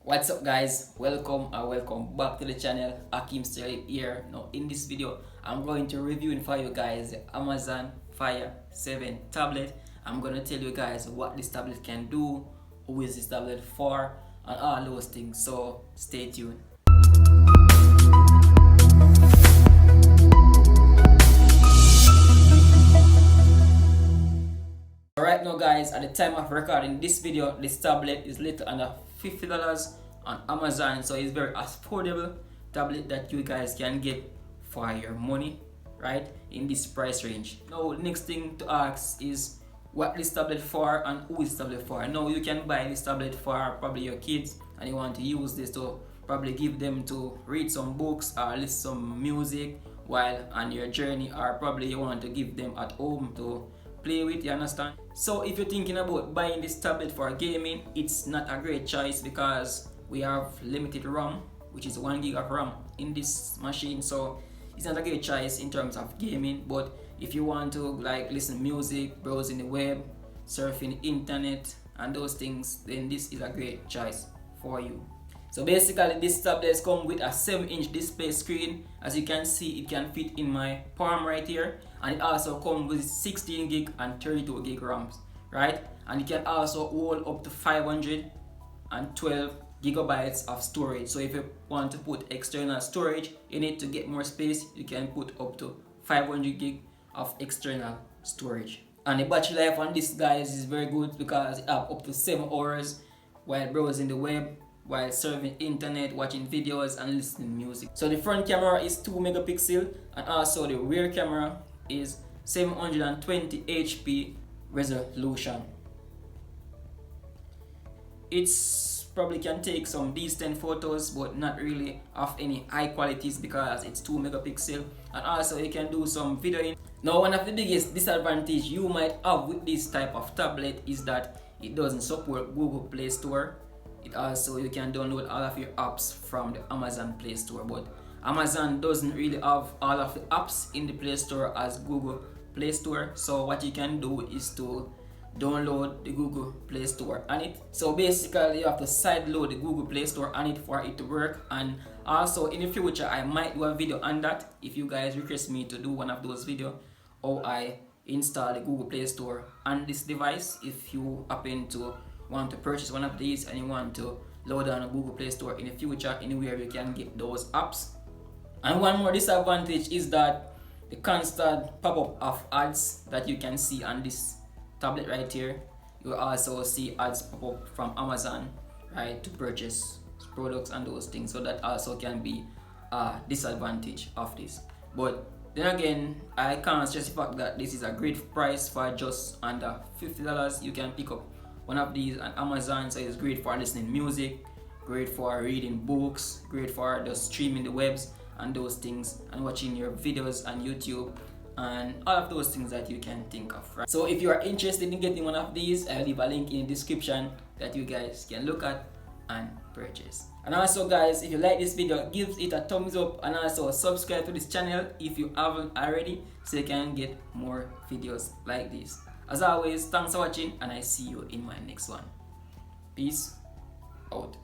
What's up guys, welcome and welcome back to the channel. Ackeem still here. Now in this video I'm going to review for you guys the Amazon Fire 7 tablet. I'm going to tell you guys what this tablet can do, who is this tablet for, and all those things, so stay tuned. Alright now guys, at the time of recording this video, this tablet is little under $50 on Amazon, so it's very affordable tablet that you guys can get for your money, right, in this price range. Now next thing to ask is what this tablet for and who is tablet for. Now you can buy this tablet for probably your kids and you want to use this to probably give them to read some books or listen some music while on your journey, or probably you want to give them at home to play with, you understand? So if you're thinking about buying this tablet for gaming, it's not a great choice because we have limited RAM, which is 1 gig of RAM in this machine, so it's not a great choice in terms of gaming. But if you want to like listen to music, browsing the web, surfing the internet and those things, then this is a great choice for you. So basically this tablet comes with a 7-inch display screen. As you can see, it can fit in my palm right here, and it also comes with 16 gig and 32 gig RAMs, right? And it can also hold up to 512 gigabytes of storage. So if you want to put external storage in it to get more space, you can put up to 500 gig of external storage. And the battery life on this guys is very good because it have up to 7 hours while browsing the web, while surfing internet, watching videos and listening to music. So the front camera is 2 megapixel and also the rear camera is 720 HP resolution. It's probably can take some decent photos but not really of any high qualities because it's 2 megapixel, and also you can do some videoing. Now one of the biggest disadvantage you might have with this type of tablet is that it doesn't support Google Play Store. It also, you can download all of your apps from the Amazon Play Store, but Amazon doesn't really have all of the apps in the Play Store as Google Play Store. So what you can do is to download the Google Play Store on it. So basically you have to sideload the Google Play Store on it for it to work. And also in the future I might do a video on that if you guys request me to do one of those videos, how I install the Google Play Store on this device. If you happen to want to purchase one of these and you want to load on a Google Play Store in the future, anywhere you can get those apps. And one more disadvantage is that the constant pop-up of ads that you can see on this tablet right here, you will also see ads pop up from Amazon, right, to purchase products and those things. So that also can be a disadvantage of this. But then again, I can't stress the fact that this is a great price for just under $50. You can pick up one of these on Amazon, so it's great for listening music, great for reading books, great for just streaming the webs and those things, and watching your videos on YouTube and all of those things that you can think of, right? So if you are interested in getting one of these, I'll leave a link in the description that you guys can look at and purchase. And also guys, if you like this video, give it a thumbs up and also subscribe to this channel if you haven't already, so you can get more videos like this. As always, thanks for watching and I see you in my next one. Peace out.